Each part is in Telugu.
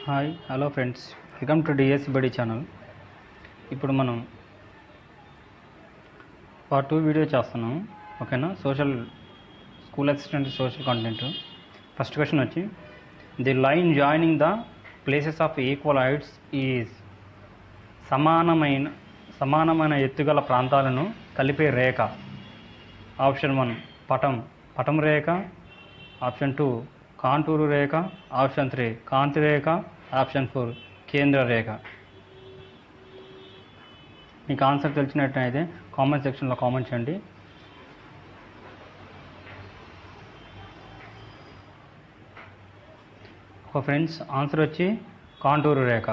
Hi hello friends, welcome to DSC బడి ఛానల్. ఇప్పుడు మనం పార్ట్ 2 వీడియో చేస్తున్నాం. ఓకేనా? School assistant social content. First question వచ్చి, the line joining the places of equal heights is సమానమైన ఎత్తుగల ప్రాంతాలను కలిపే రేఖ. ఆప్షన్ 1 పటం రేఖ, ఆప్షన్ 2 కాంటూరు రేఖ, ఆప్షన్ 3 కాంతి రేఖ, ఆప్షన్ 4 కేంద్ర రేఖ. మీకు ఆన్సర్ తెలిసినట్టయితే కామెంట్ సెక్షన్లో కామెంట్ చేయండి. ఫ్రెండ్స్, ఆన్సర్ వచ్చి కాంటూరు రేఖ.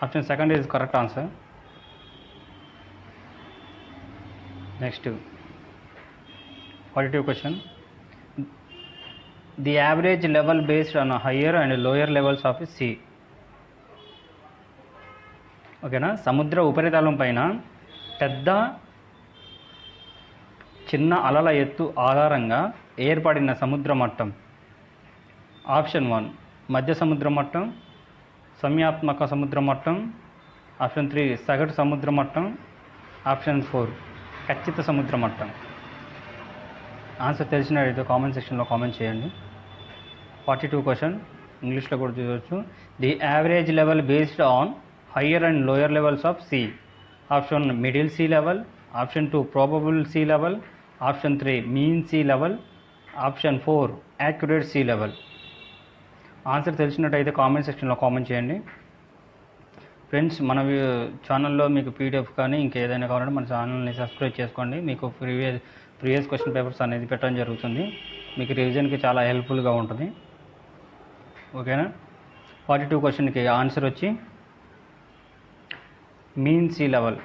Option second is correct answer. Next 42 question, the average level based on higher and lower levels of sea. ఓకేనా? సముద్ర ఉపరితలం పైన పెద్ద చిన్న అలల ఎత్తు ఆధారంగా ఏర్పడిన సముద్ర మట్టం. ఆప్షన్ 1 మధ్య సముద్ర మట్టం, సంయాత్మక సముద్ర మట్టం, ఆప్షన్ 3 సగటు సముద్ర మట్టం, ఆప్షన్ 4 ఖచ్చిత సముద్ర మట్టం. ఆన్సర్ తెలిసినట్లయితే కామెంట్ సెక్షన్లో కామెంట్ చేయండి. 42 క్వశ్చన్, ఇంగ్లీష్లో కూడా చూడవచ్చు. The average level based on higher and lower levels of sea. Option 1 middle sea level, option 2 probable sea level, option 3 mean sea level, option 4 accurate sea level. Answer తెలిసినట్టయితే కామెంట్ సెక్షన్లో కామెంట్ చేయండి. ఫ్రెండ్స్, మన ఛానల్లో మీకు పీడిఎఫ్ కానీ ఇంకేదైనా కావాలంటే మన ఛానల్ని సబ్స్క్రైబ్ చేసుకోండి. మీకు ప్రీవియస్ క్వశ్చన్ పేపర్స్ అనేది పెట్టడం జరుగుతుంది. మీకు రివిజన్కి చాలా హెల్ప్ఫుల్గా ఉంటుంది. ఓకేనా? 42 క్వశ్చన్కి ఆన్సర్ వచ్చి mean sea level.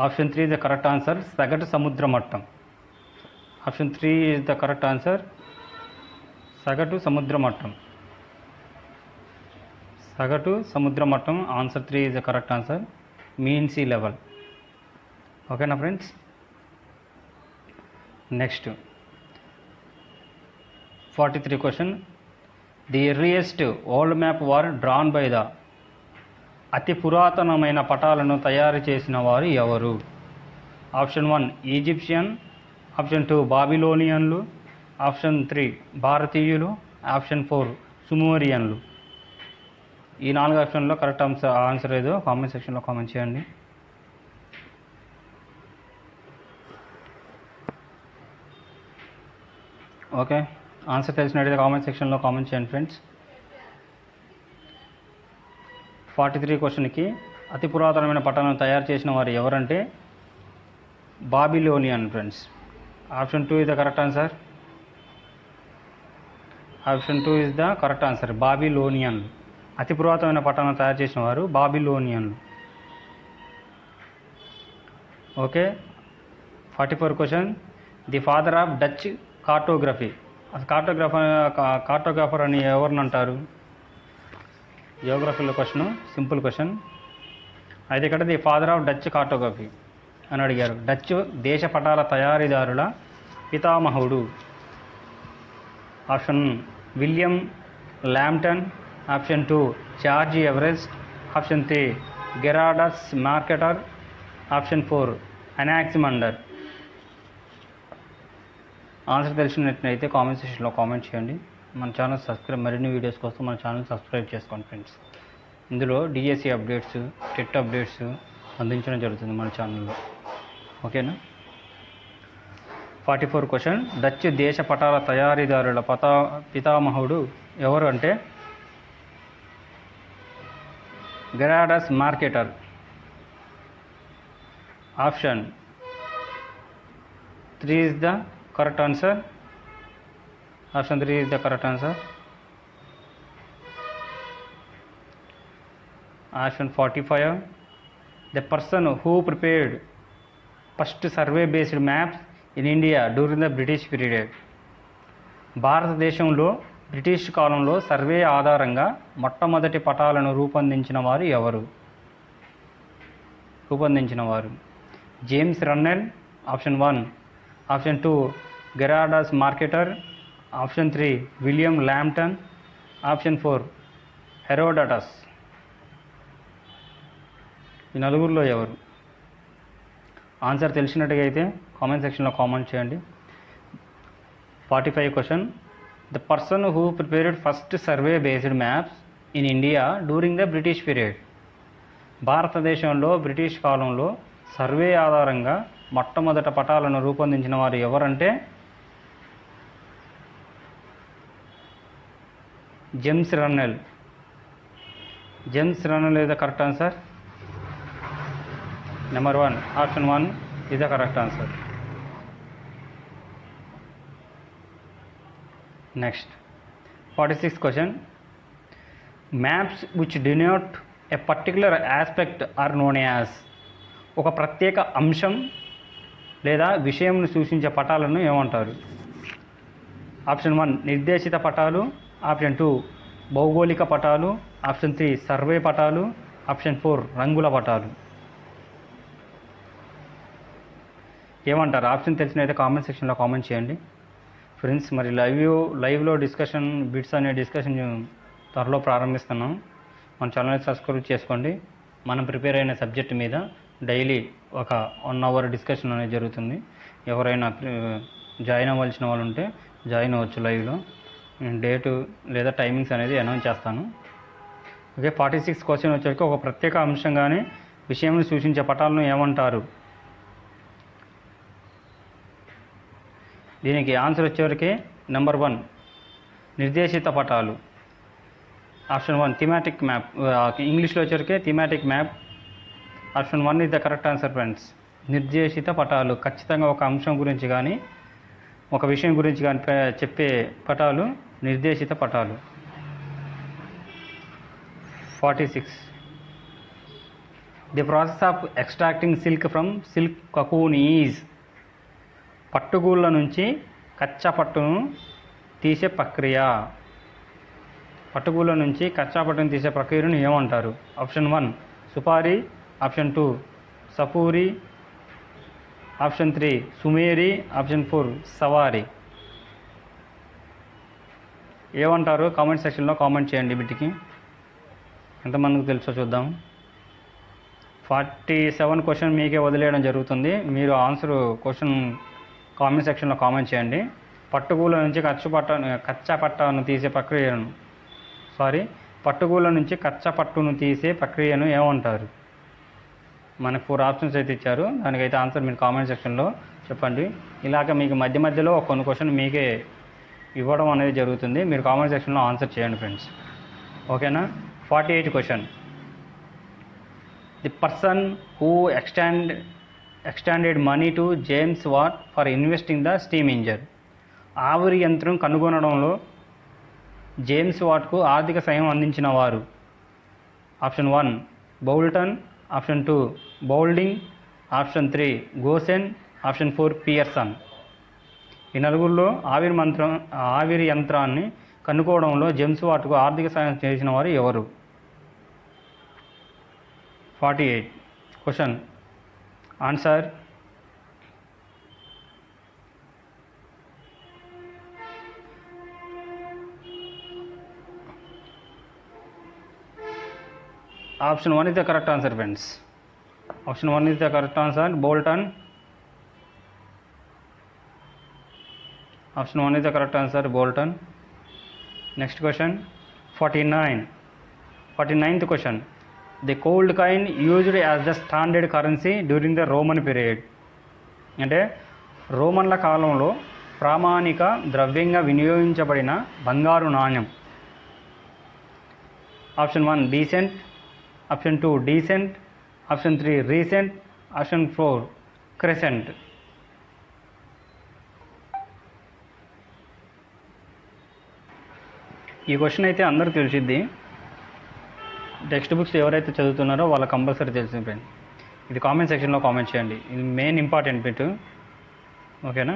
Option 3 is the correct answer, సగటు సముద్ర మట్టం. Option 3 is the correct answer, సగటు సముద్ర మట్టం. సగటు సముద్ర మట్టం. Answer 3 is the correct answer, mean sea level. ఓకేనా friends? Next 43 question, the earliest old map were drawn by the. అతి పురాతనమైన పటాలను తయారు చేసిన వారు ఎవరు? ఆప్షన్ 1 ఈజిప్షియన్, ఆప్షన్ 2 బాబిలోనియన్లు, ఆప్షన్ 3 భారతీయులు, ఆప్షన్ 4 సుమేరియన్లు. ఈ 4 ఆప్షన్లో కరెక్ట్ ఆన్సర్ ఏదో కామెంట్ సెక్షన్లో కామెంట్ చేయండి. ఓకే, ఆన్సర్ తెలిసినట్టయితే కామెంట్ సెక్షన్లో కామెంట్ చేయండి ఫ్రెండ్స్. 43 క్వశ్చన్కి అతి పురాతనమైన పట్టణాలను తయారు చేసిన వారు ఎవరంటే Babylonian friends. Option 2 is the correct answer. Option 2 is the correct answer, బాబిలోనియన్లు. అతి పురాతనమైన పట్టణాలను తయారు చేసిన వారు బాబిలోనియన్లు. Okay, 44 question, the father of Dutch cartography. Cartographer అని ఎవరిని అంటారు? జియోగ్రఫీలో క్వశ్చన్, సింపుల్ క్వశ్చన్. అయితే ఇక్కడ the father of Dutch cartography అని అడిగారు. డచ్ దేశ పటాల తయారీదారుల పితామహుడు. Option William Lambton, option 2 George Everest, option 3 Gerardus Mercator, option 4 Anaximander. Answer తెలిసినట్లయితే కామెంట్ సెక్షన్లో కామెంట్ చేయండి. మన ఛానల్ మరిన్ని వీడియోస్ కోసం మన ఛానల్ సబ్స్క్రైబ్ చేసుకోండి ఫ్రెండ్స్. ఇందులో డిఎస్సి అప్డేట్స్, టెట్ అప్డేట్స్ అందించడం జరుగుతుంది మన ఛానల్లో. ఓకేనా? 44 క్వశ్చన్, డచ్ దేశ పటాల తయారీదారుల పితామహుడు ఎవరు అంటే Gerardus Mercator. Option 3 is the correct answer. Option 3 is the correct answer. Option 45, the person who prepared first survey based maps in India during the British period. భారతదేశంలో బ్రిటిష్ కాలంలో సర్వే ఆధారంగా మొట్టమొదటి పటాలను రూపొందించిన వారు James Rennell. Option 1. Option 2 Gerardus Mercator, option 3 William Lambton, option 4 Herodotus. ఈ నలుగురిలో ఎవరు? ఆన్సర్ తెలిసినట్టుగా అయితే కామెంట్ సెక్షన్లో కామెంట్ చేయండి. 45 question. The person who prepared first survey based maps in India during the British period. భారతదేశంలో బ్రిటిష్ కాలంలో సర్వే ఆధారంగా మొట్టమొదట పటాలను రూపొందించిన వారు ఎవరంటే James Rennell. James Rennell is the correct answer. Number 1, option 1 is the correct answer. Next, 46th question. Maps which denote a particular aspect are known as. ఒక ప్రత్యేక అంశం లేదా విషయంను సూచించే పటాలను ఏమంటారు? ఆప్షన్ 1 నిర్దేశిత పటాలు, ఆప్షన్ 2 భౌగోళిక పటాలు, ఆప్షన్ 3 సర్వే పటాలు, ఆప్షన్ 4 రంగుల పటాలు. ఏమంటారు? ఆప్షన్ తెలిసిన అయితే కామెంట్ సెక్షన్లో కామెంట్ చేయండి ఫ్రెండ్స్. మరి లైవ్లో డిస్కషన్ బిట్స్ అనే డిస్కషన్ త్వరలో ప్రారంభిస్తున్నాం. మన ఛానల్ని సబ్స్క్రైబ్ చేసుకోండి. మనం ప్రిపేర్ అయిన సబ్జెక్ట్ మీద డైలీ ఒక 1 అవర్ డిస్కషన్ అనేది జరుగుతుంది. ఎవరైనా జాయిన్ అవ్వాల్సిన వాళ్ళు ఉంటే జాయిన్ అవ్వచ్చు. లైవ్లో డేటు లేదా టైమింగ్స్ అనేది అనౌన్స్ చేస్తాను. ఓకే, 46 క్వశ్చన్ వచ్చేసరికి ఒక ప్రత్యేక అంశంగానే విషయంని సూచించే పటాలను ఏమంటారు? దీనికి ఆన్సర్ వచ్చేవరకు నెంబర్ 1 నిర్దేశిత పటాలు. Option 1 thematic map. ఇంగ్లీష్లో వచ్చేవరకు thematic map. Option 1 is the correct answer friends. నిర్దేశిత పటాలు ఖచ్చితంగా ఒక అంశం గురించి కానీ ఒక విషయం గురించి కానీ చెప్పే పటాలు నిర్దేశిత పటాలు. 46 the process of extracting silk from silk cocoon is. పట్టుగూళ్ళ నుంచి కచ్చా పట్టును తీసే ప్రక్రియ. పట్టుగూళ్ళ నుంచి కచ్చా పట్టును తీసే ప్రక్రియను ఏమంటారు? ఆప్షన్ 1 సుపారీ, ఆప్షన్ 2 సఫూరి, ఆప్షన్ 3 సుమేరి, ఆప్షన్ 4 సవారీ. ఏమంటారు? కామెంట్ సెక్షన్లో కామెంట్ చేయండి. వీటికి ఎంతమందికి తెలుసో చూద్దాం. 47 క్వశ్చన్ మీకే వదిలేయడం జరుగుతుంది. మీరు ఆన్సర్ క్వశ్చన్ కామెంట్ సెక్షన్లో కామెంట్ చేయండి. పట్టుగూళ్ళ నుంచి కచ్చా పట్టును తీసే ప్రక్రియను ఏమంటారు? మనకు 4 ఆప్షన్స్ అయితే ఇచ్చారు. దానికైతే ఆన్సర్ మీరు కామెంట్ సెక్షన్లో చెప్పండి. ఇలాగ మీకు మధ్య మధ్యలో కొన్ని క్వశ్చన్ మీకే ఇవ్వడం అనేది జరుగుతుంది. మీరు కామెంట్ సెక్షన్లో ఆన్సర్ చేయండి ఫ్రెండ్స్. ఓకేనా? 48 question. The person who extended money to James Watt for investing the steam engine. ఆవిరి యంత్రం కనుగొనడంలో జేమ్స్ వాట్కు ఆర్థిక సాయం అందించిన వారు. Option 1 Boulton, option 2 Boulding, option 3 Gossen, option 4 Pearson. ఈ నలుగురిలో ఆవిరి యంత్రాన్ని కనుక్కోవడంలో జేమ్స్ వాట్కు ఆర్థిక సాయం చేసిన వారు ఎవరు? 48 question. Answer option 1 is the correct answer friends. Option 1 is the correct answer. Bolton. Option 1 is the correct answer. Bolton. Next question. 49th question. The gold coin used as the standard currency during the Roman period. అంటే రోమన్ల కాలంలో ప్రామాణిక ద్రవ్యంగా వినియోగించబడిన బంగారు నాణ్యం. Option 1 decent, option 2 decent, option 3 recent, option 4 crescent. ఈ క్వశ్చన్ అయితే అందరూ తెలిసిద్ది. టెక్స్ట్ బుక్స్ ఎవరైతే చదువుతున్నారో వాళ్ళకి కంపల్సరీ తెలిసింది ఫ్రెండ్. ఇది కామెంట్ సెక్షన్లో కామెంట్ చేయండి. ఇది మెయిన్ ఇంపార్టెంట్ బిట్. ఓకేనా?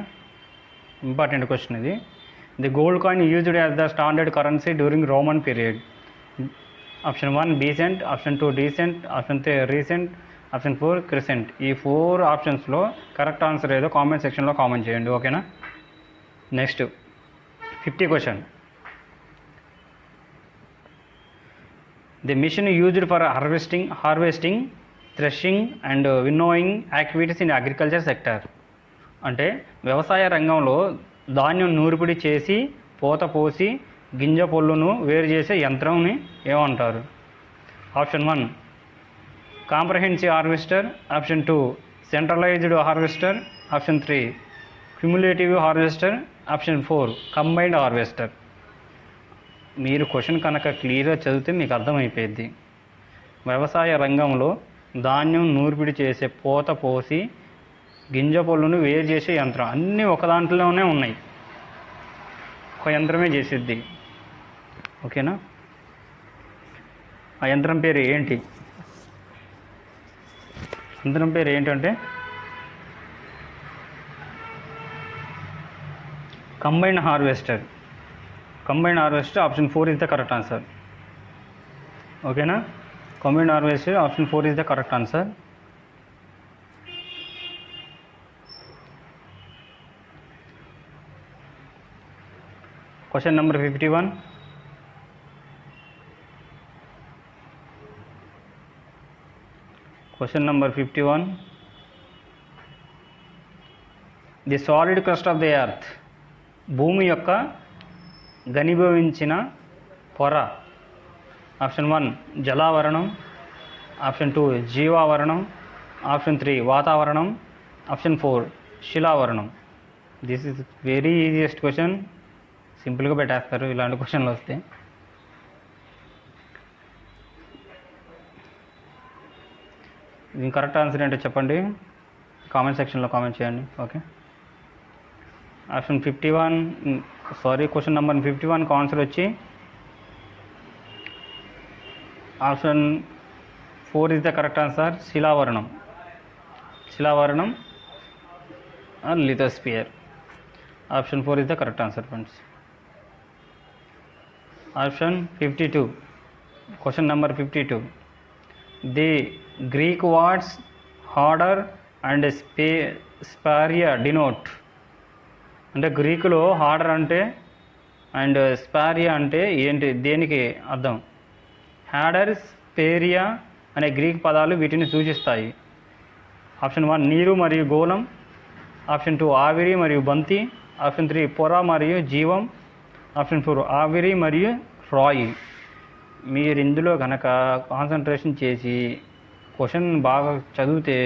ఇంపార్టెంట్ క్వశ్చన్ ఇది. The gold coin used as the standard currency during Roman period. Option 1 decent, option 2 decent, option 3 recent, option 4 crescent. ఈ 4 ఆప్షన్స్లో కరెక్ట్ ఆన్సర్ ఏదో కామెంట్ సెక్షన్లో కామెంట్ చేయండి. ఓకేనా? Next 50 question. The machine used for harvesting threshing and winnowing activities in agriculture sector. అంటే వ్యవసాయ రంగంలో ధాన్యం నూర్పిడి చేసి పూత పోసి గింజ పొల్లును వేరు చేసే యంత్రంని ఏమంటారు? Option 1 comprehensive harvester, option 2 centralised harvester, option 3 cumulative harvester, option 4 combined harvester. మీరు క్వశ్చన్ కనుక క్లియర్గా చదివితే మీకు అర్థమైపోయింది. వ్యవసాయ రంగంలో ధాన్యం నూర్పిడి చేసే పూత పోసి గింజ పొల్లును వేరు చేసే యంత్రం అన్నీ ఒక దాంట్లోనే ఉన్నాయి, ఒక యంత్రమే చేసిద్ది. ఓకేనా? ఆ యంత్రం పేరు ఏంటి? యంత్రం పేరు ఏంటంటే combined harvester. Combined harvester option 4 is the correct answer. ఓకేనా? Combined harvester option 4 is the correct answer. Question number 51. Question number 51. The solid crust of the earth. భూమి యొక్క ఘనీభవించిన పొర. ఆప్షన్ 1 జలావరణం, ఆప్షన్ 2 జీవావరణం, ఆప్షన్ 3 వాతావరణం, ఆప్షన్ 4 శిలావరణం. This is very easiest question. సింపుల్గా పెట్టేస్తారు ఇలాంటి క్వశ్చన్లు వస్తే. దీని కరెక్ట్ ఆన్సర్ ఏంటో చెప్పండి, కామెంట్ సెక్షన్లో కామెంట్ చేయండి. ఓకే, ఆప్షన్ 51 క్వశ్చన్ నెంబర్ 51కి ఆన్సర్ వచ్చి option 4 is the correct answer. శిలావరణం lithosphere. Option 4 is the correct answer friends. Option 52, question number 52. The Greek words hydor and sphaira denote. అంటే గ్రీకులో హార్డర్ అంటే అండ్ స్పారియా అంటే ఏంటి, దేనికి అర్థం? హార్డర్, స్పేరియా అనే గ్రీక్ పదాలు వీటిని సూచిస్తాయి. ఆప్షన్ 1 నీరు మరియు గోళం, ఆప్షన్ 2 ఆవిరి మరియు బంతి, ఆప్షన్ 3 పొర మరియు జీవం, ఆప్షన్ 4 ఆవిరి మరియు రాయి. మీరు ఇందులో కనుక కాన్సన్ట్రేషన్ చేసి క్వశ్చన్ బాగా చదివితే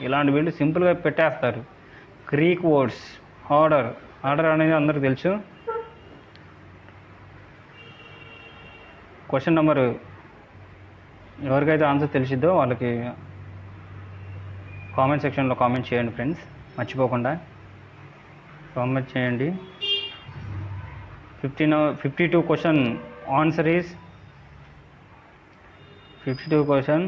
ఇలాంటి వీళ్ళు సింపుల్గా పెట్టేస్తారు. గ్రీక్ వర్డ్స్ ఆర్డర్ అనేది అందరికీ తెలుసు. క్వశ్చన్ నెంబరు ఎవరికైతే ఆన్సర్ తెలిసిద్దో వాళ్ళకి కామెంట్ సెక్షన్లో కామెంట్ చేయండి ఫ్రెండ్స్, మర్చిపోకుండా కామెంట్ చేయండి. 52 question answer is 52 question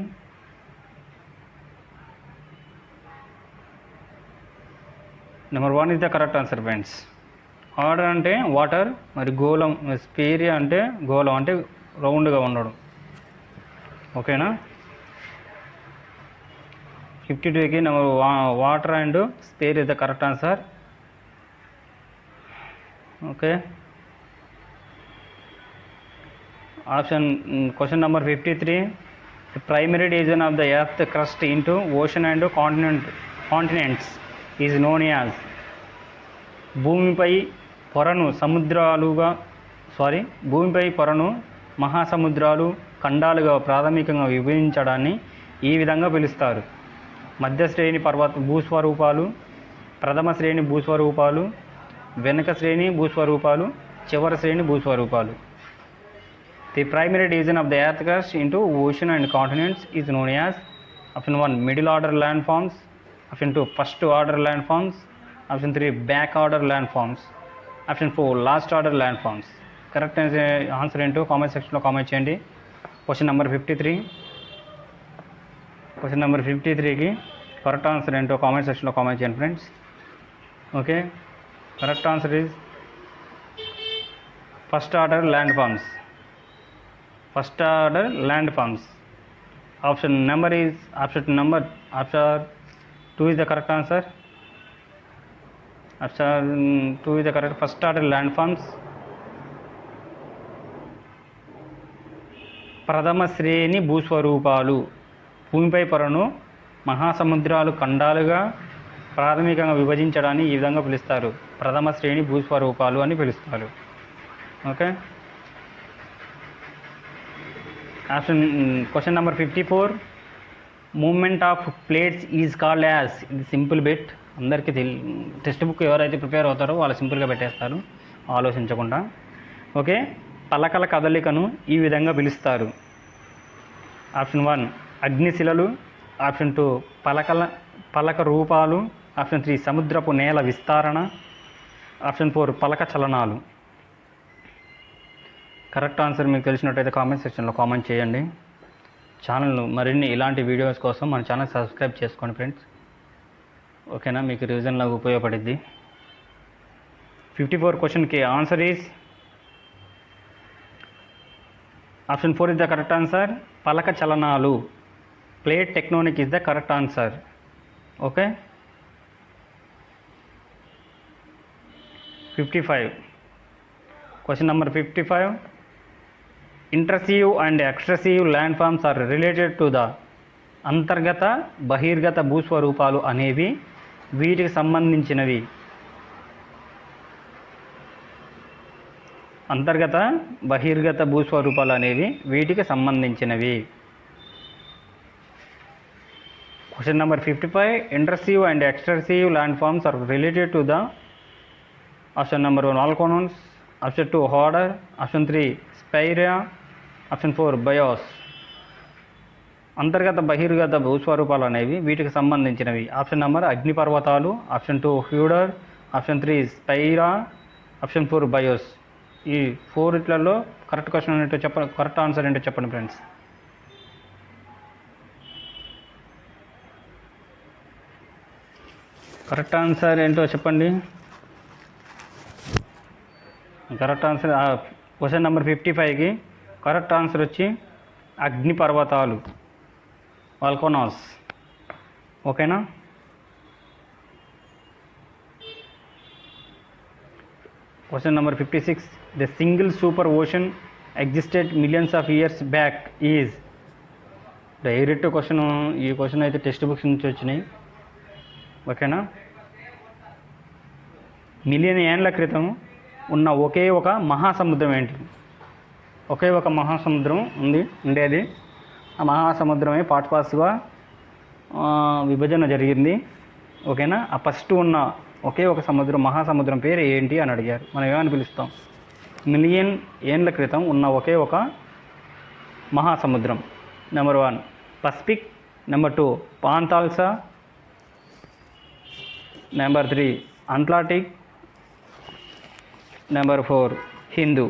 number 1 is the correct answer friends. ఆర్డర్ అంటే వాటర్, మరి గోళం స్పేరియా అంటే గోళం అంటే రౌండ్గా ఉండడం. ఓకేనా? 52కి number water and sphere is the correct answer. Okay, option question number 53. The primary division of the earth crust into ocean and continents is known as. భూమిపై పొరను మహాసముద్రాలు, ఖండాలుగా ప్రాథమికంగా విభజించడాన్ని ఈ విధంగా పిలుస్తారు. మధ్య శ్రేణి భూస్వరూపాలు, ప్రథమ శ్రేణి భూస్వరూపాలు, వెనుక శ్రేణి భూస్వరూపాలు, చివరి శ్రేణి భూస్వరూపాలు. The primary division of the earth crust into ocean and continents is known as. Option 1 middle order land forms, option 2 first order land forms, option 3 back order land forms, option 4 last order land forms. Correct answer ఏంటో కామెంట్ సెక్షన్లో కామెంట్ చేయండి. Question number 53. క్వశ్చన్ నెంబర్ 53కి కరెక్ట్ ఆన్సర్ ఏంటో కామెంట్ సెక్షన్లో కామెంట్ చేయండి friends. Okay, correct answer is first order land forms. Option 2 is the correct answer. Option 2 is the correct. First order landforms. ప్రథమ శ్రేణి భూస్వరూపాలు. భూమిపై పొరను మహాసముద్రాలు ఖండాలుగా ప్రాథమికంగా విభజించడాన్ని ఈ విధంగా పిలుస్తారు. ప్రథమ శ్రేణి భూస్వరూపాలు అని పిలుస్తారు. Okay. Question number 54. Moment of plates is called as. ఇది సింపుల్ బిట్, అందరికీ టెక్స్ట్ బుక్ ఎవరైతే ప్రిపేర్ అవుతారో వాళ్ళు సింపుల్గా పెట్టేస్తారు ఆలోచించకుండా. ఓకే. పలకల కదలికను ఈ విధంగా పిలుస్తారు. ఆప్షన్ 1 అగ్నిశిలలు, ఆప్షన్ 2 పలక రూపాలు, ఆప్షన్ 3 సముద్రపు నేల విస్తరణ, ఆప్షన్ 4 పలక చలనాలు. కరెక్ట్ ఆన్సర్ మీకు తెలిసినట్టయితే కామెంట్ సెక్షన్లో కామెంట్ చేయండి. ఛానల్ మరిన్ని ఇలాంటి వీడియోస్ కోసం మన ఛానల్ సబ్స్క్రైబ్ చేసుకోండి ఫ్రెండ్స్. ఓకేనా, మీకు రివిజన్లో ఉపయోగపడుద్ది. 54 క్వశ్చన్కి answer is option 4 is the correct answer. పలక చలనాలు, plate tectonic is the correct answer. Okay. 55 question number 55. Intrusive and extrusive land forms are related to the. అంతర్గత బహిర్గత భూస్వరూపాలు అనేవి వీటికి సంబంధించినవి. అంతర్గత బహిర్గత భూస్వరూపాలు అనేవి వీటికి సంబంధించినవి. Question number 55. Intrusive and extrusive land forms are related to the. Option number 1 volcanoes, option 2 hydor, option 3 sphaira, option 4 bios. అంతర్గత బహిర్గత భూస్వరూపాలు అనేవి వీటికి సంబంధించినవి. ఆప్షన్ నెంబర్ అగ్నిపర్వతాలు, option 2 hydor, option 3 sphaira, option 4 bios. ఈ 4 ఇట్లలో కరెక్ట్ క్వశ్చన్ ఏంటో కరెక్ట్ ఆన్సర్ ఏంటో చెప్పండి ఫ్రెండ్స్. కరెక్ట్ ఆన్సర్ ఏంటో చెప్పండి. కరెక్ట్ ఆన్సర్ క్వశ్చన్ నెంబర్ 55కి కరెక్ట్ ఆన్సర్ వచ్చి అగ్నిపర్వతాలు, వాల్కోనాస్. ఓకేనా. Question number 56. The single super ocean existed millions of years back is. Direct question. ఈ క్వశ్చన్ అయితే టెక్స్ట్ బుక్స్ నుంచి వచ్చినాయి. ఓకేనా. మిలియన్ ఏండ్ల క్రితం ఉన్న ఒకే ఒక మహాసముద్రం ఏంటి? ఒకే ఒక మహాసముద్రం ఉండేది. ఆ మహాసముద్రమే పార్ట్స్గా విభజన జరిగింది. ఓకేనా. ఆ ఫస్ట్ ఉన్న ఒకే ఒక మహాసముద్రం పేరు ఏంటి అని అడిగారు. మనం ఏమని పిలుస్తాం? మిలియన్ ఏండ్ల క్రితం ఉన్న ఒకే ఒక మహాసముద్రం. Number 1 Pacific, number 2 Panthalassa, number 3 Atlantic, number 4 Hindu.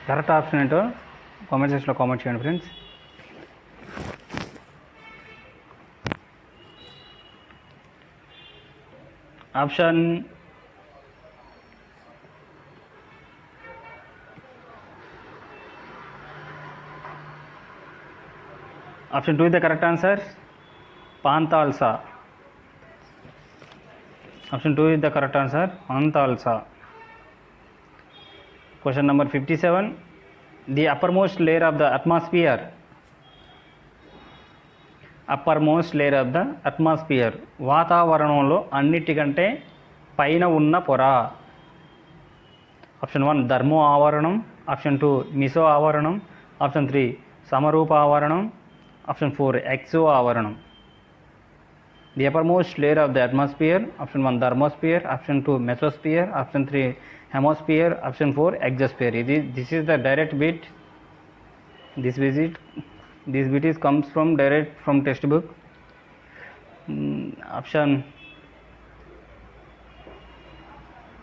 Correct option ఏంటో కామెంట్ సెక్షన్లో కామెంట్ చేయండి friends. Option option 2 is the correct answer. Panthalassa. Option 2 is the correct answer. Panthalassa. Question number 57. The uppermost layer of the atmosphere. Uppermost layer of the atmosphere, వాతావరణంలో అన్నిటికంటే పైన ఉన్న పొర. ఆప్షన్ 1 ధర్మో ఆవరణం, ఆప్షన్ 2 మిసో ఆవరణం, ఆప్షన్ 3 సమరూప ఆవరణం, ఆప్షన్ 4 ఎక్సో ఆవరణం. The uppermost layer of the atmosphere. Option 1 thermosphere, option 2 mesosphere, option 3 homosphere, option 4 exosphere. This is the direct bit. This bit is comes from direct from textbook. Option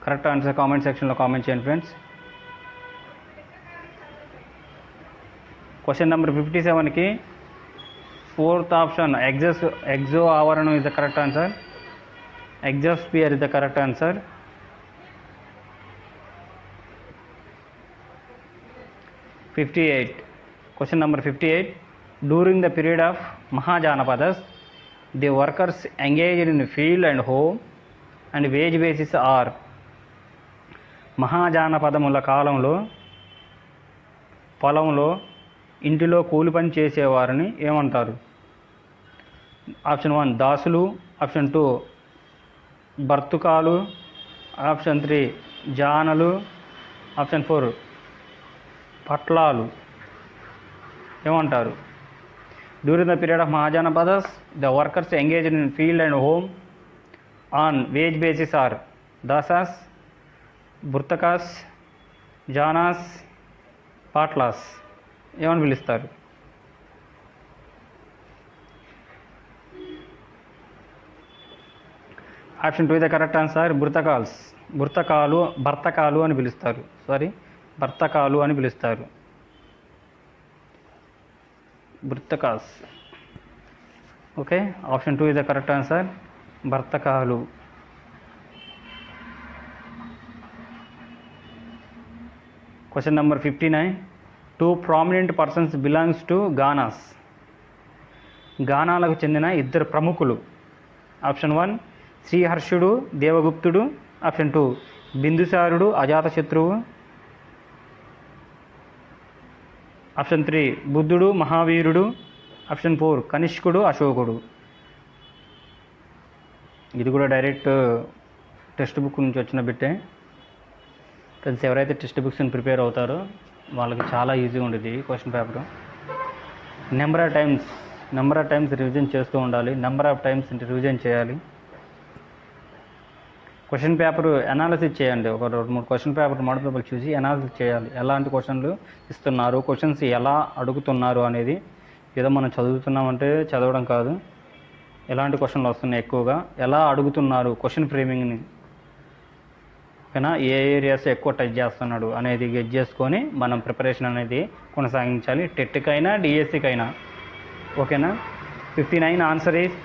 correct answer comment section lo comment cheyanడి friends. Question number 57 ki fourth option exo avaranam is the correct answer. Exosphere is the correct answer. Question number 58. During the period of Mahajanapadas, the workers engaged in field and home and wage basis are. మహాజానపదముల కాలంలో పొలంలో ఇంటిలో కూలి పని చేసేవారిని ఏమంటారు? ఆప్షన్ 1 దాసులు, ఆప్షన్ 2 బర్తుకాలు, ఆప్షన్ 3 జానలు, ఆప్షన్ 4 పట్లాలు. ఏమంటారు? During the period of Mahajanapadas the workers engaged in field and home on wage basis are dasas, burtakas, janas, patlas. ఏమని పిలుస్తారు? Option 2 the correct answer. భర్తకాలు అని పిలుస్తారు. భర్తకాలు అని పిలుస్తారు. Burtakas. Okay, option 2 is the correct answer. భర్తకాలు. Question number 59. 2 prominent persons belongs to ganas. గానాలకు చెందిన 2 ప్రముఖులు. ఆప్షన్ 1 శ్రీహర్షుడు, దేవగుప్తుడు. ఆప్షన్ 2 బిందుసారుడు, అజాతశత్రువు. ఆప్షన్ 3 బుద్ధుడు, మహావీరుడు. ఆప్షన్ 4 కనిష్కుడు, అశోకుడు. ఇది కూడా డైరెక్ట్ టెక్స్ట్ బుక్ నుంచి వచ్చిన బిట్టే. ఫ్రెండ్స్, ఎవరైతే టెక్స్ట్ బుక్స్ని ప్రిపేర్ అవుతారో వాళ్ళకి చాలా ఈజీగా ఉండేది question paper. Number of times revision చేస్తూ ఉండాలి. నెంబర్ ఆఫ్ టైమ్స్ రివిజన్ చేయాలి. క్వశ్చన్ పేపర్ అనాలిసిస్ చేయండి. ఒక 2-3 క్వశ్చన్ పేపర్ మోడల్ పేపర్ చూసి అనాలిసిస్ చేయాలి. ఎలాంటి క్వశ్చన్లు ఇస్తున్నారు, క్వశ్చన్స్ ఎలా అడుగుతున్నారు అనేది. ఏదో మనం చదువుతున్నామంటే చదవడం కాదు, ఎలాంటి క్వశ్చన్లు వస్తున్నాయి, ఎక్కువగా ఎలా అడుగుతున్నారు, క్వశ్చన్ ఫ్రేమింగ్ని, ఓకేనా, ఏ ఏరియాస్ ఎక్కువ టచ్ చేస్తున్నాడు అనేది గెట్ చేసుకొని మనం ప్రిపరేషన్ అనేది కొనసాగించాలి. టెట్కైనా డిఎస్సికైనా. ఓకేనా. 59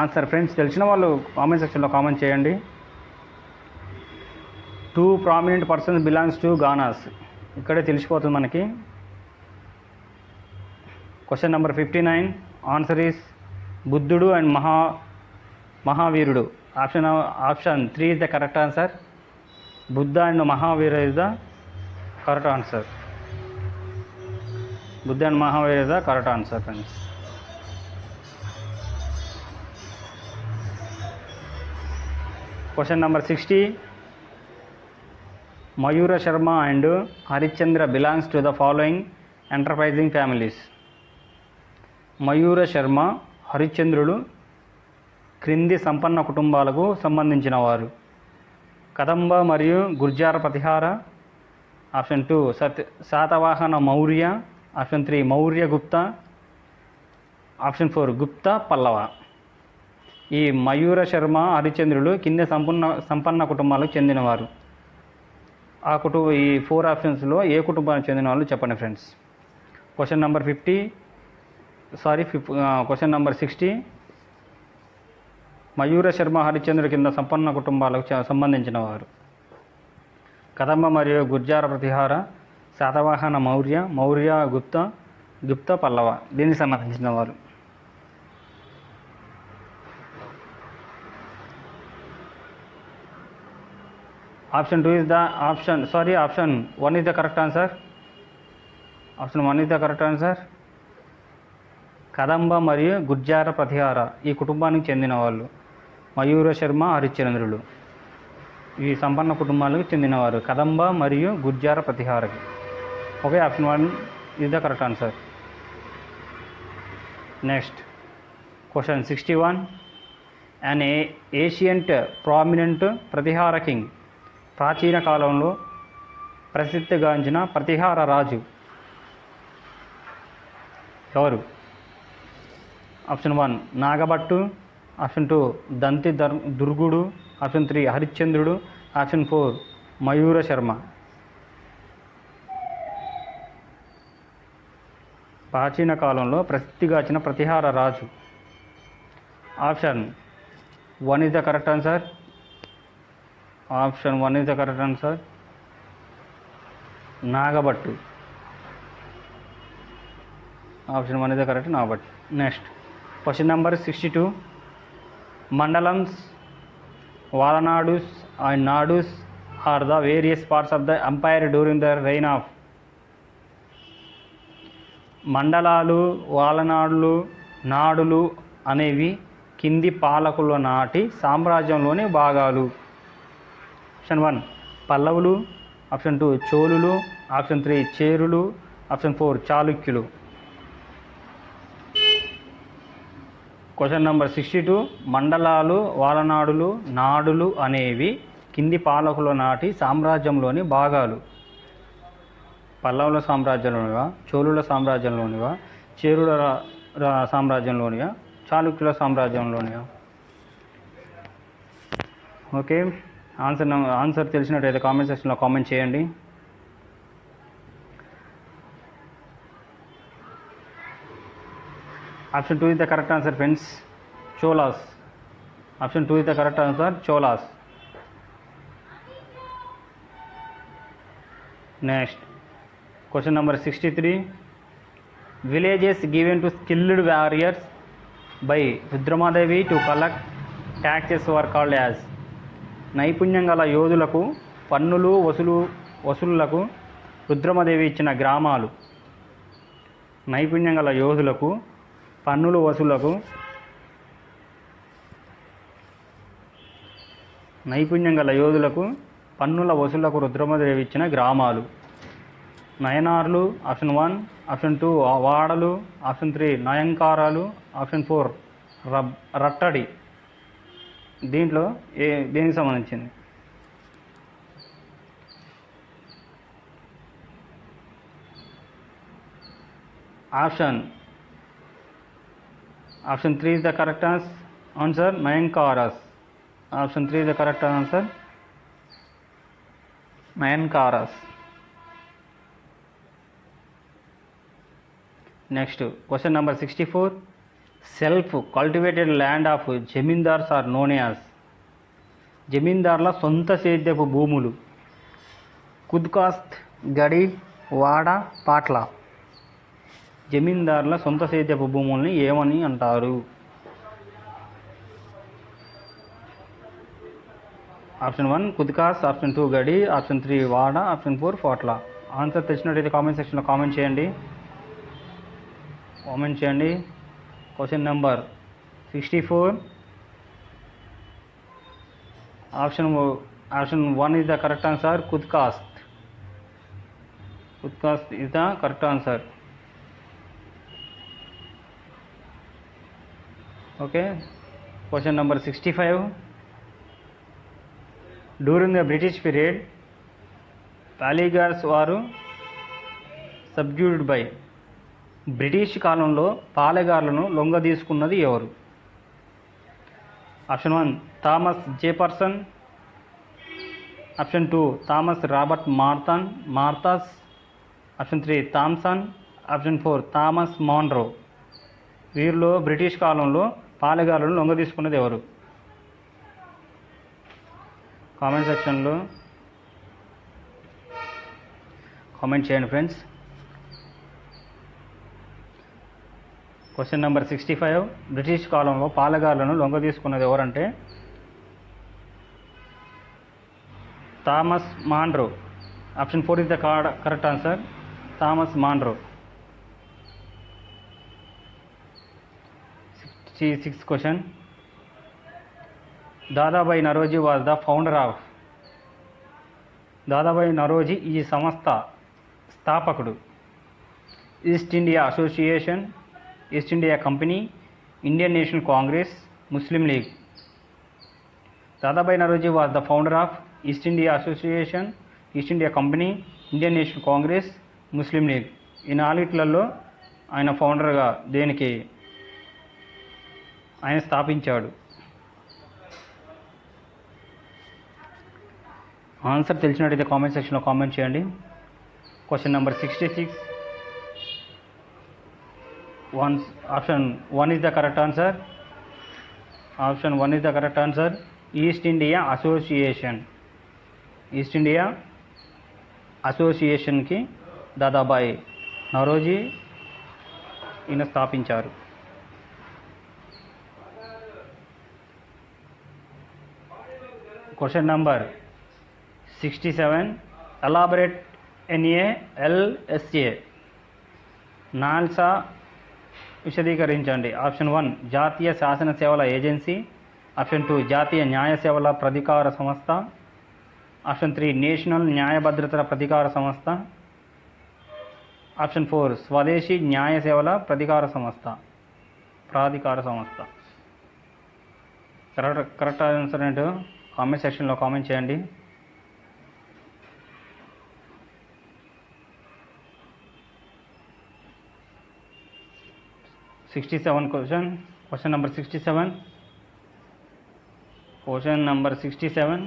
ఆన్సర్ ఫ్రెండ్స్. తెలిసిన వాళ్ళు కామెంట్ సెక్షన్లో కామెంట్ చేయండి. 2 ప్రామినెంట్ పర్సన్స్ బిలాంగ్స్ టు గానాస్. ఇక్కడే తెలిసిపోతుంది మనకి. క్వశ్చన్ నెంబర్ 59 ఆన్సర్ ఈస్ బుద్ధుడు అండ్ మహావీరుడు. Option 3 is the correct answer. Buddha and Mahavira is the correct answer. Buddha and Mahavira is the correct answer, friends. Question number 60. Mayura Sharma and Harishchandra belongs to the following enterprising families. మయూర శర్మ, హరిశ్చంద్రుడు క్రింది సంపన్న కుటుంబాలకు సంబంధించిన వారు. కదంబ మరియు గుర్జార ప్రతిహార. ఆప్షన్ 2 శాతవాహన మౌర్య. ఆప్షన్ 3 మౌర్య గుప్త. ఆప్షన్ 4 గుప్త పల్లవ. ఈ మయూర శర్మ, హరిశ్చంద్రులు కింద సంపన్న కుటుంబాలకు చెందినవారు. ఈ 4 ఆప్షన్స్లో ఏ కుటుంబానికి చెందిన వాళ్ళు చెప్పండి ఫ్రెండ్స్. Question number 60. మయూర శర్మ, హరిశ్చంద్రుడు కింద సంపన్న కుటుంబాలకు సంబంధించిన వారు. కదంబ మరియు గుర్జార ప్రతిహార, శాతవాహన మౌర్య గుప్త పల్లవ. దీనికి సంబంధించిన వారు. Option 1 is the correct answer. Option 1 is the correct answer. కదంబ మరియు గుర్జార ప్రతిహార ఈ కుటుంబానికి చెందిన వాళ్ళు మయూర శర్మ, హరిశ్చంద్రులు. ఈ సంపన్న కుటుంబాలకు చెందినవారు కదంబ మరియు గుర్జార ప్రతిహారకి. Okay, option 1 is the correct answer. Next question 61. an ancient prominent Pratihara king. ప్రాచీన కాలంలో ప్రసిద్ధిగాంచిన ప్రతిహార రాజు ఎవరు? ఆప్షన్ 1 నాగభట్టు. ఆప్షన్ 2 దంతి దుర్గుడు. ఆప్షన్ 3 హరిశ్చంద్రుడు. ఆప్షన్ 4 మయూర శర్మ. ప్రాచీన కాలంలో ప్రసిద్ధిగాంచిన ప్రతిహార రాజు. Option 1 is the correct answer. Option 1 is the correct answer. Nagabhattu. Option 1 is the correct Nagabhattu. Next question number 62. మండలమ్స్, వాలనాడుస్ and nadus are the various parts of the empire during the reign of. మండలాలు, వాలనాడులు, నాడులు అనేవి కింది పాలకుల నాటి సామ్రాజ్యంలోని భాగాలు. ఆప్షన్ 1 పల్లవులు, ఆప్షన్ 2 చోళులు, ఆప్షన్ 3 చేరులు, ఆప్షన్ 4 చాళుక్యులు. క్వశ్చన్ నెంబర్ 62 మండలాలు, వాలనాడులు, నాడులు అనేవి కింది పాలకుల నాటి సామ్రాజ్యంలోని భాగాలు. పల్లవుల సామ్రాజ్యంలోనివా, చోళుల సామ్రాజ్యంలోనివా, చేరుల సామ్రాజ్యంలోనివా, చాళుక్యుల సామ్రాజ్యంలోనివా? ఓకే, ఆన్సర్ తెలిసినట్టయితే కామెంట్ సెక్షన్లో కామెంట్ చేయండి. Option 2 is the correct answer, friends. Cholas. Option 2 is the correct answer, Cholas. Next, question number 63. Villages given to skilled warriors by Rudramadevi to collect taxes were called as. నైపుణ్యం గల యోధులకు పన్నులు వసూలులకు రుద్రమదేవి ఇచ్చిన గ్రామాలు. నైపుణ్యం గల యోధులకు పన్నుల వసూలకు రుద్రమదేవి ఇచ్చిన గ్రామాలు. నయనార్లు ఆప్షన్ 1, ఆప్షన్ 2 వాడలు, ఆప్షన్ 3 నయంకారాలు, ఆప్షన్ 4 రట్టడి. దీంట్లో దేనికి సంబంధించింది? Option 3 is the correct answer, nayankaras. Option 3 is the correct answer, nayankaras. Next question number 64. Self cultivated land of zamindars are known as. జమీందార్ల సొంత సేద్యపు భూములు. కుద్కాస్ట్, గడి, వాడ, పాట్ల. జమీందార్ల సొంత సేద్యపు భూముల్ని ఏమని అంటారు? ఆప్షన్ 1 కుద్కాస్, ఆప్షన్ 2 గడి, ఆప్షన్ 3 వాడ, ఆప్షన్ 4 పాట్ల. ఆన్సర్ తెలిసినట్టయితే కామెంట్ సెక్షన్లో కామెంట్ చేయండి. Question number 64. Option 1 is the correct answer, కుద్కాస్ట్. కుద్కాస్ట్ is the correct answer. Okay, question number 65. During the British period, poligars were subdued by. British కాలంలో పాలెగార్లను లొంగదీసుకున్నది ఎవరు? Option 1 Thomas Jefferson, option 2 Thomas Robert Malthus, option 3 Thomson, option 4 Thomas Munro. వీరిలో బ్రిటిష్ కాలంలో పాలెగార్లను లొంగదీసుకున్నది ఎవరు? కామెంట్ సెక్షన్లో కామెంట్ చేయండి ఫ్రెండ్స్. Question number 65. బ్రిటిష్ కాలంలో పాలెగార్లను లొంగదీసుకున్నది ఎవరంటే Thomas Munro. Option 4 is the correct answer, Thomas Munro. 66th question. Dadabhai Naoroji was the founder of. Dadabhai Naoroji ఈ సంస్థ స్థాపకుడు. East India Association, East India company, Indian national Congress, Muslim league. Dadabhai Naoroji was the founder of east India Association, East India company, Indian national Congress, Muslim league. ఈ నాలుగిట్లలో ఆయన ఫౌండర్గా దేనికి ఆయన స్థాపించాడు? ఆన్సర్ తెలిసినట్టయితే కామెంట్ సెక్షన్లో కామెంట్ చేయండి. Question number 66. ఆప్షన్ 1 is the correct answer. Option 1 is the correct answer, East India Association. East India అసోసియేషన్కి దాదాబాయి నరోజీ ఈయన స్థాపించారు. Question number 67. Elaborate NaLSA. NALSA విశదీకరించండి. ఆప్షన్ 1 జాతీయ శాసన సేవల ఏజెన్సీ. ఆప్షన్ 2 జాతీయ న్యాయ సేవల ప్రాధికార సంస్థ. ఆప్షన్ 3 నేషనల్ న్యాయ భద్రతల ప్రాధికార సంస్థ. ఆప్షన్ 4 స్వదేశీ న్యాయ సేవల ప్రాధికార సంస్థ. కరెక్ట్ ఆన్సర్ ఏంటో కామెంట్ సెక్షన్లో కామెంట్ చేయండి. Question number 67.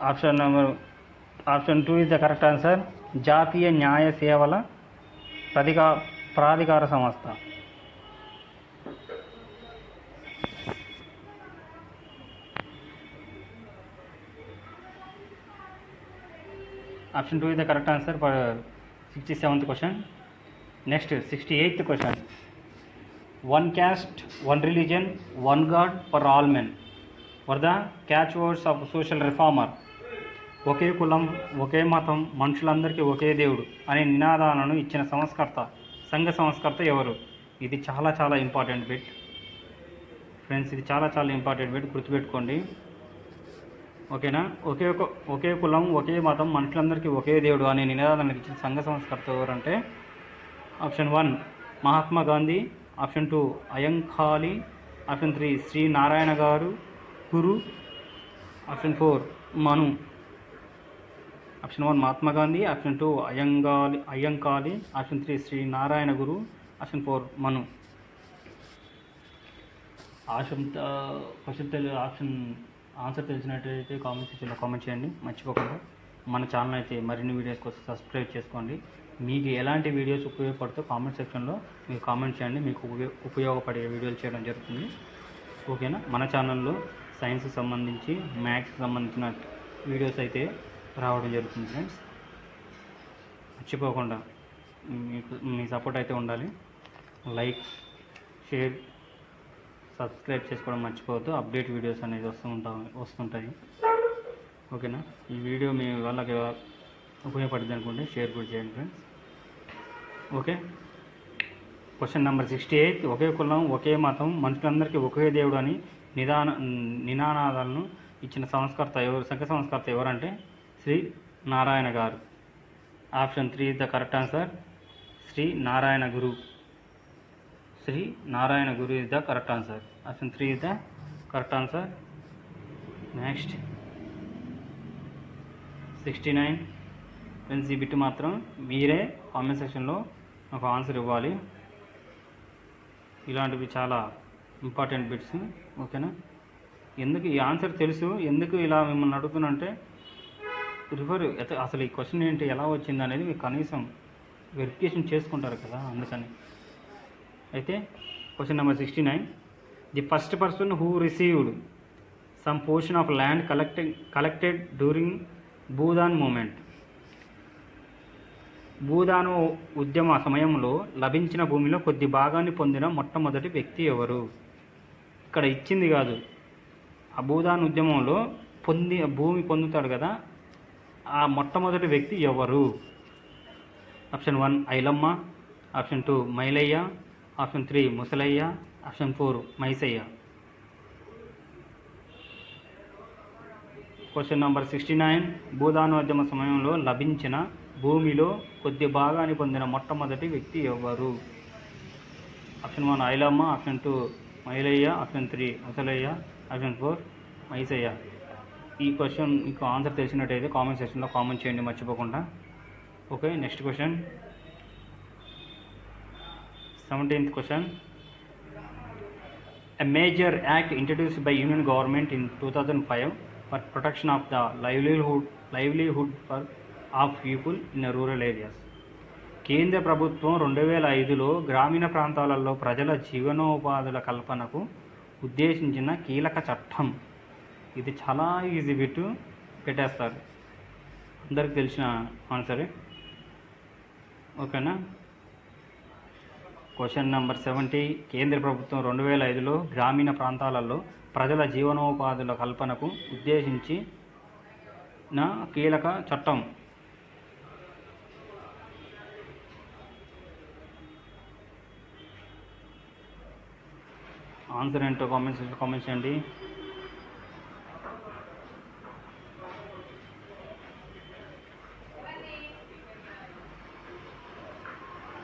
Option 2 is the correct answer. జాతీయ న్యాయ సేవల ప్రాధికార సంస్థ. Option 2 is the correct answer for 67th question. Next 68th question. One caste, one religion, one God for all men were the catchwords of social reformer. ఒకే కులం, ఒకే మతం, మనుషులందరికీ ఒకే దేవుడు అనే నినాదాలను ఇచ్చిన సంఘ సంస్కర్త ఎవరు? ఇది చాలా చాలా ఇంపార్టెంట్ బిట్ ఫ్రెండ్స్, ఇది చాలా చాలా ఇంపార్టెంట్ బిట్, గుర్తుపెట్టుకోండి. ఓకేనా? ఒకే కులం, ఒకే మతం, మనుషులందరికీ ఒకే దేవుడు అనే నినాదాలను ఇచ్చిన సంఘ సంస్కర్త ఎవరంటే option 1 Mahatma Gandhi. Option 2 Ayyankali. Option 3 Sree Narayana Guru. Option 4 Manu. Option 1 Mahatma Gandhi. Option 2 Ayyankali. Option 3 Sree Narayana Guru. Option 4 Manu. Answer తెలిసినట్టయితే కామెంట్ సెక్షన్లో కామెంట్ చేయండి, మర్చిపోకుండా. మన ఛానల్ అయితే మరిన్ని వీడియోస్ కోసం సబ్స్క్రైబ్ చేసుకోండి. మీకు ఎలాంటి వీడియోస్ ఉపయోగపడుతూ కామెంట్ సెక్షన్లో మీరు కామెంట్ చేయండి, మీకు ఉపయోగపడే వీడియోలు చేయడం జరుగుతుంది. ఓకేనా? మన ఛానల్లో సైన్స్కి సంబంధించి, మ్యాథ్స్కి సంబంధించిన వీడియోస్ అయితే రావడం జరుగుతుంది ఫ్రెండ్స్. మర్చిపోకుండా మీ సపోర్ట్ అయితే ఉండాలి. లైక్, షేర్, సబ్స్క్రైబ్ చేసుకోవడం మర్చిపోవద్దు. అప్డేట్ వీడియోస్ అనేది వస్తుంటాయి. ఓకేనా? ఈ వీడియో మీ వాళ్ళకి ఉపయోగపడుతుంది అనుకుంటే షేర్ కూడా చేయండి ఫ్రెండ్స్. ఓకే. Question number 68. ఒకే కులం, ఒకే మతం, మనుషులందరికీ ఒకే దేవుడు అని నినాదాలను ఇచ్చిన సంఘ సంస్కర్త ఎవరంటే శ్రీ నారాయణ గారు. Option 3 is the correct answer. Shri Narayana Guru. Shri Narayana Guru is the correct answer. Option 3 is the correct answer. Next 69. Friends, ఈ బిట్ మాత్రం మీరే కామెంట్ సెక్షన్లో ఒక ఆన్సర్ ఇవ్వాలి. ఇలాంటివి చాలా ఇంపార్టెంట్ బిట్స్. ఓకేనా? ఎందుకు ఈ ఆన్సర్ తెలుసు, ఎందుకు ఇలా మిమ్మల్ని అడుగుతున్నంటే అసలు ఈ క్వశ్చన్ ఏంటి, ఎలా వచ్చింది అనేది మీరు కనీసం వెరిఫికేషన్ చేసుకుంటారు కదా, అందుకని. అయితే question number 69. The first person who received some portion of land collected during Bhoodan movement. Bhoodan ఉద్యమ సమయంలో లభించిన భూమిలో కొద్ది భాగాన్ని పొందిన మొట్టమొదటి వ్యక్తి ఎవరు? ఇక్కడ ఇచ్చింది కాదు, ఆ భూదాన్ ఉద్యమంలో భూమి పొందుతాడు కదా, ఆ మొట్టమొదటి వ్యక్తి ఎవరు? Option 1 Ailamma. Option 2 Mailayya. Option 3 Musalayya. Option 4 Maisayya. Question number 69. భూదానోద్యమ సమయంలో లభించిన భూమిలో కొద్ది భాగాన్ని పొందిన మొట్టమొదటి వ్యక్తి ఎవరు? Option 1 Ailamma. Option 2 Mailayya. Option 3 Musalayya. Option 4 Maisayya. ఈ క్వశ్చన్ మీకు ఆన్సర్ తెలిసినట్టయితే కామెంట్ సెక్షన్లో కామెంట్ చేయండి, మర్చిపోకుండా. Okay. Next question 17th question. A major act introduced by Union government in 2005 for protection of the livelihood of people in rural areas. కేంద్ర ప్రభుత్వం 2005లో గ్రామీణ ప్రాంతాలలో ప్రజల జీవనోపాధుల కల్పనకు ఉద్దేశించిన కీలక చట్టం. ఇది చాలా ఈజీ బిట్, పెట్టేస్తారు, అందరికి తెలిసిన ఆన్సరే. ఓకేనా. Question number 70. కేంద్ర ప్రభుత్వం 2005లో గ్రామీణ ప్రాంతాలలో ప్రజల జీవనోపాధుల కల్పనకు ఉద్దేశించిన కీలక చట్టం. ఆన్సర్ ఏంటో కామెంట్ చేయండి.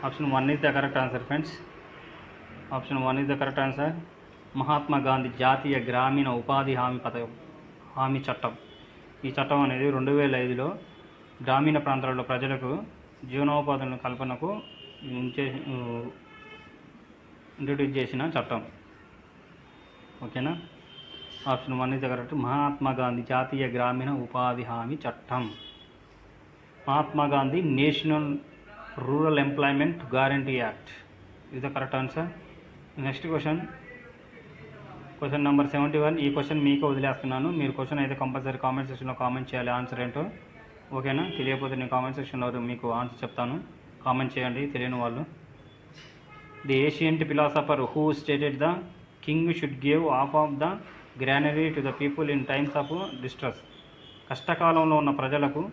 Option 1 is the correct answer, friends. Option 1 is the correct answer. Mahatma Gandhi జాతీయ గ్రామీణ ఉపాధి హామీ చట్టం. ఈ చట్టం అనేది 2005లో గ్రామీణ ప్రాంతాలలో ప్రజలకు జీవనోపాధుల కల్పనకు ఇంట్రడ్యూస్ చేసిన చట్టం. ఓకేనా. Option 1 is the correct. Mahatma Gandhi జాతీయ గ్రామీణ ఉపాధి హామీ చట్టం. Mahatma Gandhi national rural employment guarantee act ఇది the correct answer. Next question number 71. ఈ క్వశ్చన్ మీకు వదిలేస్తున్నాను. మీరు క్వశ్చన్ అయితే కంపల్సరీ కామెంట్ సెక్షన్లో కామెంట్ చేయాలి ఆన్సర్ ఏంటో. ఓకేనా. తెలియకపోతే నేను కామెంట్ సెక్షన్లో మీకు ఆన్సర్ చెప్తాను, కామెంట్ చేయండి తెలియని వాళ్ళు. The ancient philosopher who stated the king should give half of the granary to the people in times of distress. కష్టకాలంలో ఉన్న ప్రజలకు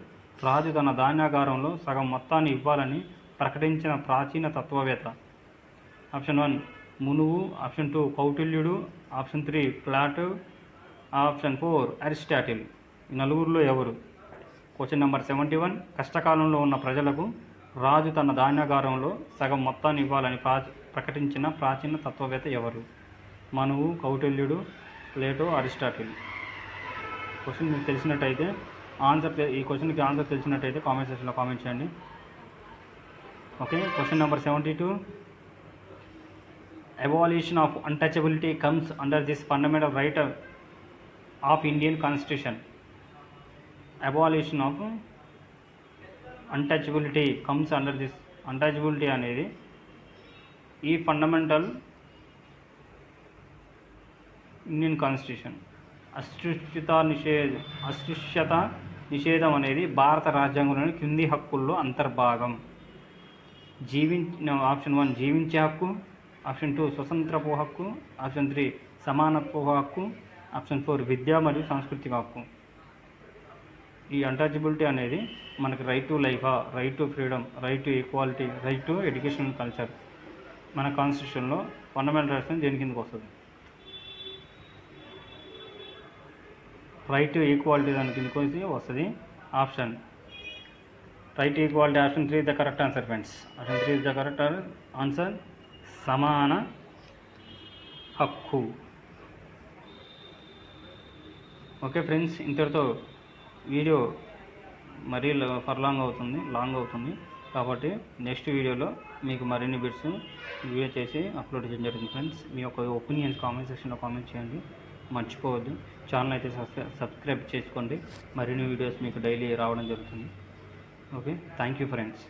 రాజు తన ధాన్యాగారంలో సగం మొత్తాన్ని ఇవ్వాలని ప్రకటించిన ప్రాచీన తత్వవేత్త. ఆప్షన్ 1 మునువు, ఆప్షన్ 2 కౌటిల్యుడు, ఆప్షన్ 3 ప్లాటో, ఆప్షన్ 4 అరిస్టాటిల్. ఈ నలుగురిలో ఎవరు? Question number 71. కష్టకాలంలో ఉన్న ప్రజలకు రాజు తన ధాన్యాగారంలో సగం మొత్తాన్ని ఇవ్వాలని ప్రకటించిన ప్రాచీన తత్వవేత్త ఎవరు? మనువు, కౌటిల్యుడు, ప్లేటో, అరిస్టాటిల్. క్వశ్చన్ మీకు తెలిసినట్టయితే ఈ క్వశ్చన్కి ఆన్సర్ తెలిసినట్టయితే కామెంట్ సెక్షన్లో కామెంట్ చేయండి. Okay. Question number 72. Abolition of untouchability comes under this fundamental right of Indian constitution. Abolition of untouchability comes under this. Untouchability అనేది ఈ ఫండమెంటల్ ఇండియన్ కాన్స్టిట్యూషన్. అస్పృశ్యత నిషేధం అనేది భారత రాజ్యాంగంలోని కింది హక్కుల్లో అంతర్భాగం. ఆప్షన్ 1 జీవించే హక్కు, ఆప్షన్ 2 స్వతంత్రపు హక్కు, ఆప్షన్ 3 సమానత్వ హక్కు, ఆప్షన్ 4 విద్యా మరియు సాంస్కృతిక హక్కు. ఈ అన్టచబిలిటీ అనేది మనకి right to life, right to freedom, right to equality, right to education culture మన కాన్స్టిట్యూషన్లో ఫండమెంటల్ రైట్స్ దేని కిందకి వస్తుంది? రైట్ టు ఈక్వాలిటీ దాని కిందకి వస్తుంది. Option right to equality option 3 the correct answer, friends. Option 3 the correct answer. సమాన హక్కు. ఓకే ఫ్రెండ్స్, ఇంతటితో వీడియో మరీ లాంగ్ అవుతుంది కాబట్టి నెక్స్ట్ వీడియోలో మీకు మరిన్ని బిట్స్ వీడియో చేసి అప్లోడ్ చేయడం జరుగుతుంది. ఫ్రెండ్స్, మీ యొక్క ఒపీనియన్స్ కామెంట్ సెక్షన్లో కామెంట్ చేయండి, మర్చిపోవద్దు. ఛానల్ అయితే సబ్స్క్రైబ్ చేసుకోండి, మరిన్ని వీడియోస్ మీకు డైలీ రావడం జరుగుతుంది. Okay, thank you friends.